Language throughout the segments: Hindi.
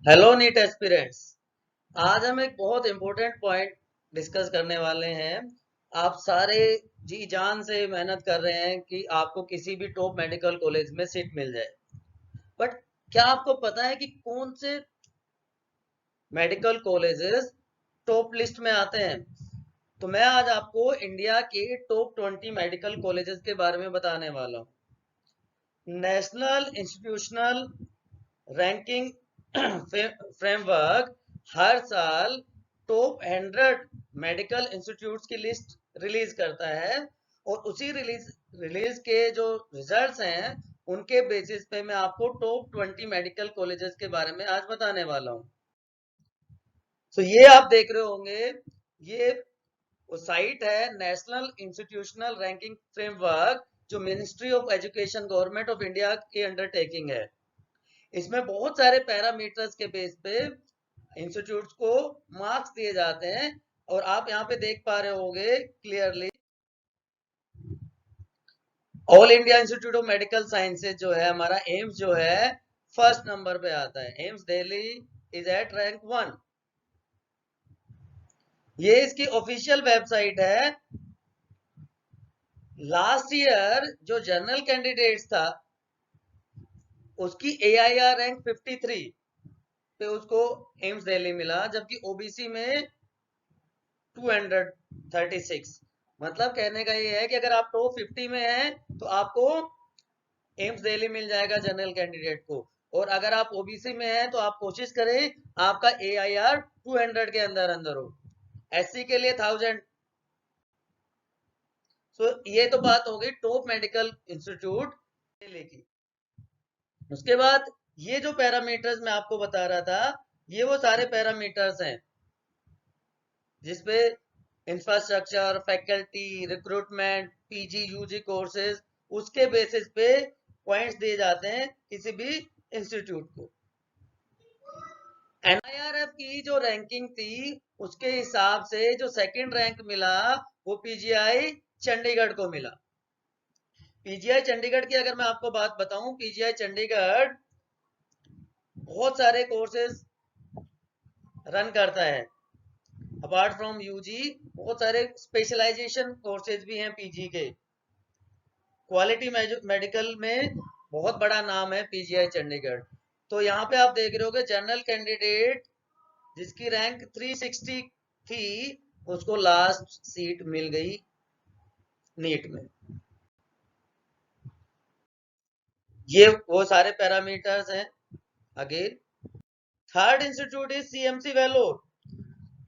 Hello NEET aspirants. आज हम एक बहुत इंपॉर्टेंट पॉइंट डिस्कस करने वाले हैं। आप सारे जी जान से मेहनत कर रहे हैं कि आपको किसी भी टॉप मेडिकल कॉलेज में सीट मिल जाए, बट क्या आपको पता है कि कौन से मेडिकल कॉलेजेस टॉप लिस्ट में आते हैं? तो मैं आज आपको इंडिया के टॉप 20 मेडिकल कॉलेजेस के बारे में बताने वाला हूँ। नेशनल इंस्टीट्यूशनल रैंकिंग फ्रेमवर्क हर साल टॉप 100 मेडिकल इंस्टीट्यूट्स की लिस्ट रिलीज करता है, और उसी रिलीज रिलीज के जो रिजल्ट्स हैं उनके बेसिस पे मैं आपको टॉप 20 मेडिकल कॉलेजेस के बारे में आज बताने वाला हूँ। तो ये आप देख रहे होंगे, ये साइट है नेशनल इंस्टीट्यूशनल रैंकिंग फ्रेमवर्क, जो ministry of education government of India की अंडरटेकिंग है। इसमें बहुत सारे पैरामीटर्स के बेस पे इंस्टीट्यूट्स को मार्क्स दिए जाते हैं, और आप यहाँ पे देख पा रहे होंगे clearly, all India institute of medical sciences जो है हमारा एम्स जो है फर्स्ट नंबर पे आता है। AIIMS Delhi is at rank 1। ये इसकी ऑफिशियल वेबसाइट है। लास्ट ईयर जो जनरल कैंडिडेट्स था उसकी AIR रैंक 53 पे उसको एम्स दिल्ली मिला, जबकि ओबीसी में 236। मतलब कहने का ये है कि अगर आप टॉप 50 में हैं तो आपको एम्स दिल्ली मिल जाएगा जनरल कैंडिडेट को, और अगर आप ओबीसी में हैं तो आप कोशिश करें आपका AIR 200 के अंदर अंदर हो। SC के लिए 1000। सो ये तो बात हो गई टॉप मेडिकल इंस्टीट्यूट दिल्ली की। उसके बाद ये जो पैरामीटर्स मैं आपको बता रहा था, ये वो सारे पैरामीटर्स हैं जिसपे infrastructure, faculty, recruitment, PG UG courses, उसके बेसिस पे पॉइंट्स दिए जाते हैं किसी भी इंस्टीट्यूट को। NIRF की जो रैंकिंग थी उसके हिसाब से जो सेकंड रैंक मिला वो PGI चंडीगढ़ को मिला। PGI चंडीगढ़ की अगर मैं आपको बात बताऊं, PGI चंडीगढ़ बहुत सारे कोर्सेज रन करता है। अपार्ट फ्रॉम यूजी बहुत सारे स्पेशलाइजेशन कोर्सेज भी हैं पीजी के। क्वालिटी मेडिकल में बहुत बड़ा नाम है PGI चंडीगढ़। तो यहाँ पे आप देख रहे होगे जनरल कैंडिडेट जिसकी रैंक 360 थी उसको लास्ट सीट मिल गई नीट में। ये वो सारे पैरामीटर्स हैं। Again third institute is CMC Vellore.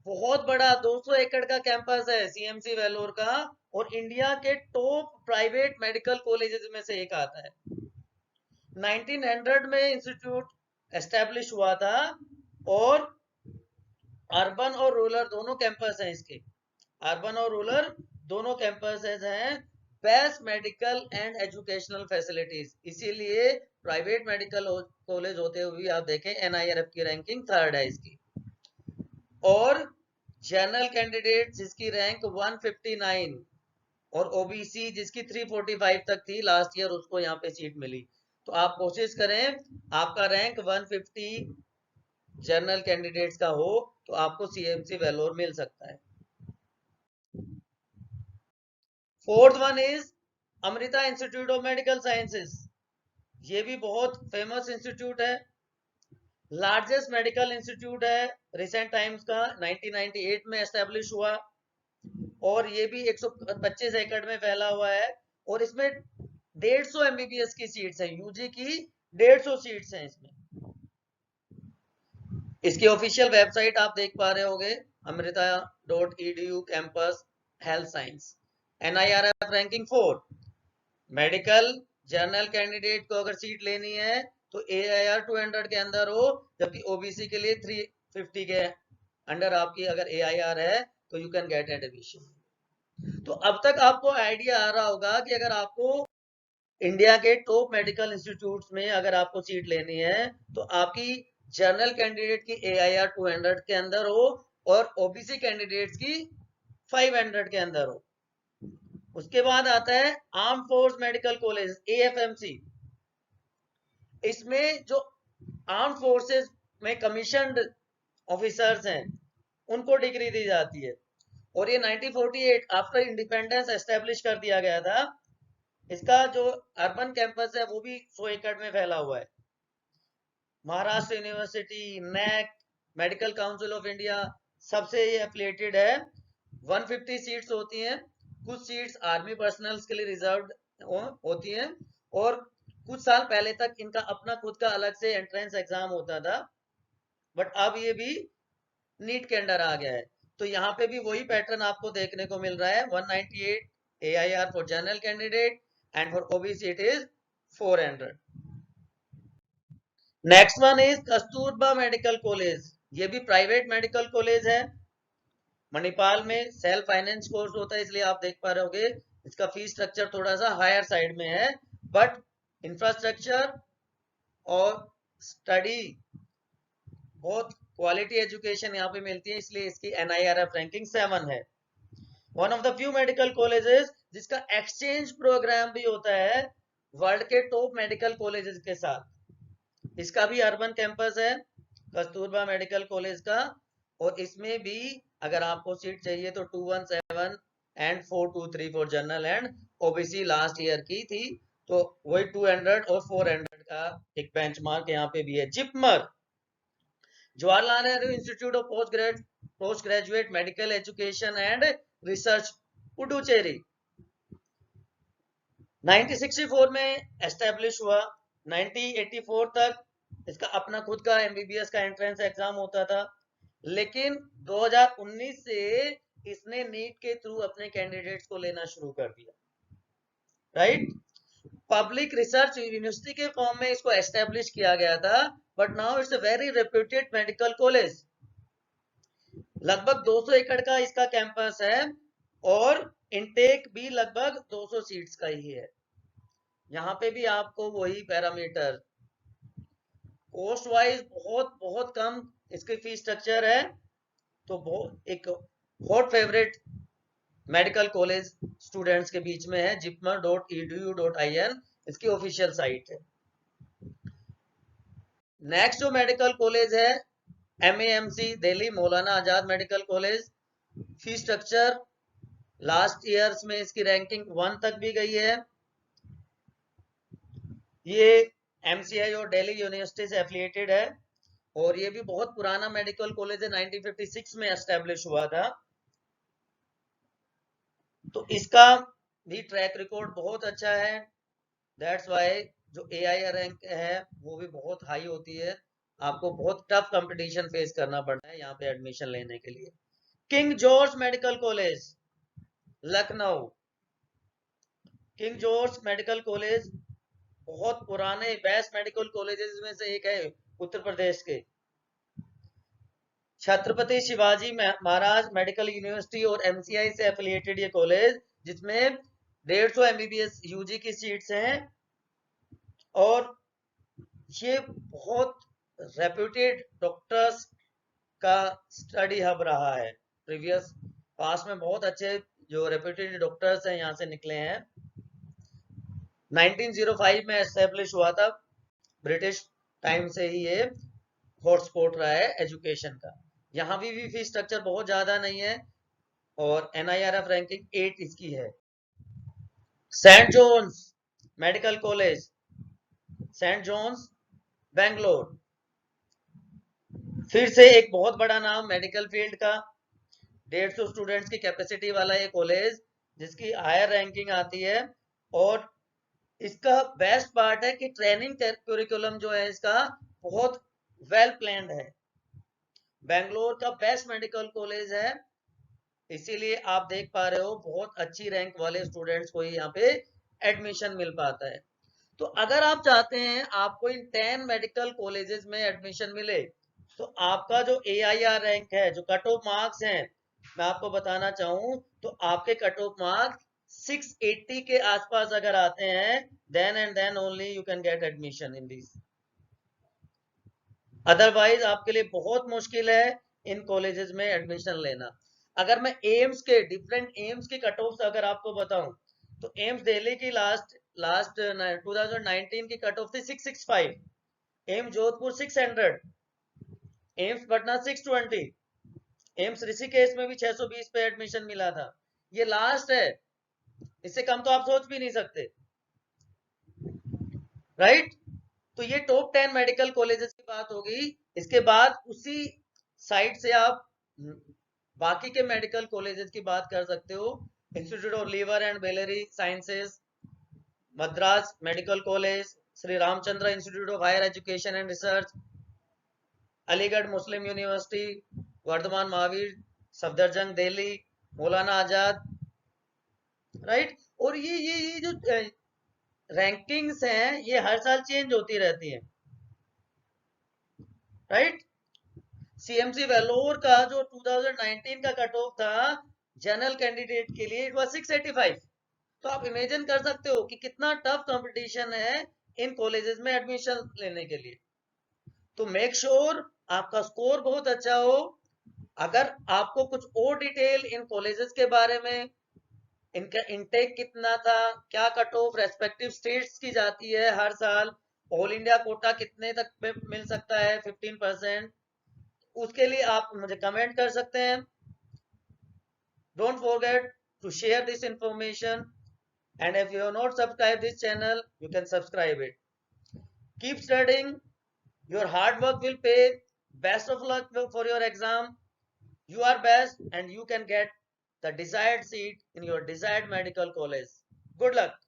बहुत बड़ा 200 एकड़ का कैंपस है CMC वेलोर का, और इंडिया के टॉप प्राइवेट मेडिकल कॉलेजेस में से एक आता है। 1900 में इंस्टीट्यूट एस्टेब्लिश हुआ था, और अर्बन और रूरल दोनों कैंपस हैं इसके। अर्बन और रूरल दोनों कैंपस हैं। Best medical and educational facilities, इसीलिए प्राइवेट मेडिकल कॉलेज होते हुए आप देखें NIRF की रैंकिंग थर्ड है इसकी। और जनरल कैंडिडेट जिसकी रैंक 159 और ओबीसी जिसकी 345 तक थी लास्ट ईयर, उसको यहाँ पे सीट मिली। तो आप कोशिश करें आपका रैंक 150 जनरल कैंडिडेट्स का हो तो आपको CMC वेलोर मिल सकता है। Fourth one is Amrita institute of medical sciences. ये भी बहुत फेमस इंस्टीट्यूट है, लार्जेस्ट मेडिकल इंस्टीट्यूट है रिसेंट टाइम्स का। 1998 में एस्टेब्लिश हुआ, और ये भी 125 एकड़ में फैला हुआ है, और इसमें 150 MBBS की सीट्स हैं। यूजी की 150 सीट्स हैं इसमें। इसकी ऑफिशियल वेबसाइट आप देख पा रहे होंगे, amrita.edu campus health science. NIRF ranking 4। Medical general candidate को अगर सीट लेनी है तो AIR 200 के अंदर हो, जबकि ओबीसी के लिए 350 के अंडर आपकी अगर AIR है तो यू कैन गेट एडमिशन। तो अब तक आपको आइडिया आ रहा होगा कि अगर आपको इंडिया के टॉप मेडिकल इंस्टीट्यूट्स में अगर आपको सीट लेनी है तो आपकी जनरल कैंडिडेट की AIR 200 के अंदर हो, और ओबीसी कैंडिडेट्स की 500 के अंदर हो। उसके बाद आता है arm force medical college AFMC। इसमें जो आर्म फोर्सेस में कमीशन्ड ऑफिसर्स हैं उनको डिग्री दी जाती है। और ये 1948 आफ्टर इंडिपेंडेंस एस्टेब्लिश कर दिया गया था। इसका जो अर्बन कैंपस है वो भी 100 एकड़ में फैला हुआ है। Maharashtra university, NAAC, medical council of India सबसे ये एफिलिएटेड है। 150 सीट्स होती हैं। कुछ सीट्स आर्मी पर्सनल्स के लिए रिजर्व होती हैं और कुछ साल पहले तक इनका अपना खुद का अलग से एंट्रेंस एग्जाम होता था, बट अब ये भी नीट के अंडर आ गया है। तो यहाँ पे भी वही पैटर्न आपको देखने को मिल रहा है। 198 AIR for general candidate and for OBC it is 400। Next one is Kasturba medical college. ये भी प्राइवेट मेडिकल कॉलेज है। मणिपाल में सेल्फ फाइनेंस कोर्स होता है, इसलिए आप देख पा रहे होगे इसका फीस स्ट्रक्चर थोड़ा सा हायर साइड में है, बट इंफ्रास्ट्रक्चर और स्टडी बहुत क्वालिटी एजुकेशन यहाँ पे मिलती है, इसलिए इसकी NIRF रैंकिंग 7 है। One of the few medical colleges जिसका एक्सचेंज प्रोग्राम भी होता है वर्ल्ड के टॉप मेडिकल कॉलेजेस के साथ। इसका भी अर्बन कैंपस है कस्तूरबा मेडिकल कॉलेज का, और इसमें भी अगर आपको सीट चाहिए तो 217 and 423 for general and OBC last year की थी, तो वही 200 और 400 का एक बेंचमार्क यहाँ पे भी है। JIPMER, Jawaharlal Nehru institute of post graduate medical education and research, Puducherry, 1964 में एस्टेब्लिश हुआ। 1984 तक इसका अपना खुद का MBBS का एंट्रेंस एग्जाम होता था, लेकिन 2019 से इसने नीट के थ्रू अपने कैंडिडेट्स को लेना शुरू कर दिया, राइट। पब्लिक रिसर्च यूनिवर्सिटी के फॉर्म में इसको एस्टेब्लिश किया गया था, but now it's a very reputed medical college. लगभग 200 एकड़ का इसका कैंपस है और इनटेक भी लगभग 200 सीट्स का ही है। यहाँ पे भी आपको वही पैरामीटर, कॉस्ट वाइज बहुत बहुत कम इसकी फीस स्ट्रक्चर है, तो एक hot favourite medical college students के बीच में है। jipmer.edu.in इसकी ऑफिशियल साइट है। नेक्स्ट जो मेडिकल कॉलेज है MAMC Delhi, Maulana Azad medical college. Fees structure last years में इसकी रैंकिंग 1 तक भी गई है। ये MCI और दिल्ली यूनिवर्सिटी से एफिलिएटेड है और ये भी बहुत पुराना मेडिकल कॉलेज है, 1956 में एस्टेब्लिश हुआ था। तो इसका भी ट्रैक रिकॉर्ड बहुत अच्छा है, दैट्स वाई जो AIR रैंक है वो भी बहुत हाई होती है। आपको बहुत टफ कंपटीशन फेस करना पड़ता है यहाँ पे एडमिशन लेने के लिए। King George medical college, Lucknow. King George medical college बहुत पुराने बेस्ट मेडिकल कॉलेजेस में से एक है उत्तर प्रदेश के। छत्रपति शिवाजी महाराज मेडिकल यूनिवर्सिटी और MCI से एफिलिएटेड ये कॉलेज, जिसमें 150 MBBS UG की सीट्स हैं और ये बहुत रेप्यूटेड डॉक्टर्स का स्टडी हब रहा है। प्रीवियस पास्ट में बहुत अच्छे जो रेप्यूटेड डॉक्टर्स हैं यहाँ से निकले हैं। 1905 में एस्टेब्लिश हुआ था, ब्रिटिश टाइम से ही ये हॉटस्पॉट रहा है एजुकेशन का। यहाँ भी फीस स्ट्रक्चर बहुत ज्यादा नहीं है और NIRF रैंकिंग 8 इसकी है। Saint John's medical college, saint John's Bangalore, फिर से एक बहुत बड़ा नाम मेडिकल फील्ड का। 150 स्टूडेंट्स की कैपेसिटी वाला ये कॉलेज जिसकी हायर रैंकिंग आती है, और इसका बेस्ट पार्ट है कि ट्रेनिंग करिकुलम जो है इसका बहुत वेल प्लान्ड है। बेंगलोर का बेस्ट मेडिकल कॉलेज है, इसीलिए आप देख पा रहे हो बहुत अच्छी रैंक वाले स्टूडेंट्स को ही यहाँ पे एडमिशन मिल पाता है। तो अगर आप चाहते हैं आपको इन 10 मेडिकल कॉलेजेस में एडमिशन मिले, तो आपका जो AIR रैंक है, जो कट ऑफ मार्क्स हैं, मैं आपको बताना चाहूं तो आपके कट ऑफ मार्क्स 680 के आसपास अगर आते हैं, then and then only you can get admission in this. Otherwise आपके लिए बहुत मुश्किल है इन कॉलेजेस में एडमिशन लेना। अगर मैं एम्स के डिफरेंट एम्स के कट ऑफ अगर आपको बताऊं, तो एम्स दिल्ली की लास्ट 2019 की कट ऑफ थी 665, AIIMS Jodhpur 600, AIIMS Patna 620, AIIMS Rishikesh में भी 620 पे एडमिशन मिला था। ये लास्ट है, इससे कम तो आप सोच भी नहीं सकते, राइट। तो ये टॉप 10 मेडिकल कॉलेजेस की बात होगी। इसके बाद उसी साइट से आप बाकी के मेडिकल कॉलेजेस की बात कर सकते हो। Institute of liver and biliary sciences, Madras medical college, Shri Ramachandra institute of higher education and research, Aligarh Muslim university, Vardhman Mahavir, Safdarjung Delhi, Maulana Azad, right. और ये जो रैंकिंग्स हैं ये हर साल चेंज होती रहती हैं, राइट। सीएमसी वेलोर का जो 2019 का कट ऑफ था जनरल कैंडिडेट के लिए, इट वाज 685। तो आप इमेजिन कर सकते हो कि कितना टफ कंपटीशन है इन कॉलेजेस में एडमिशन लेने के लिए। तो मेक श्योर आपका स्कोर बहुत अच्छा हो। अगर आपको कुछ और डिटेल इन कॉलेजेस के बारे में, इनका इनटेक कितना था, क्या कट ऑफ रेस्पेक्टिव स्टेट्स की जाती है हर साल, ऑल इंडिया कोटा कितने तक पे मिल सकता है 15%, उसके लिए आप मुझे कमेंट कर सकते हैं। Don't forget to share this information, and if you have not subscribed this channel, you can subscribe it. Keep studying, your hard work will pay. Best of luck for your exam. You are best and you can get the desired seat in your desired medical college. Good luck.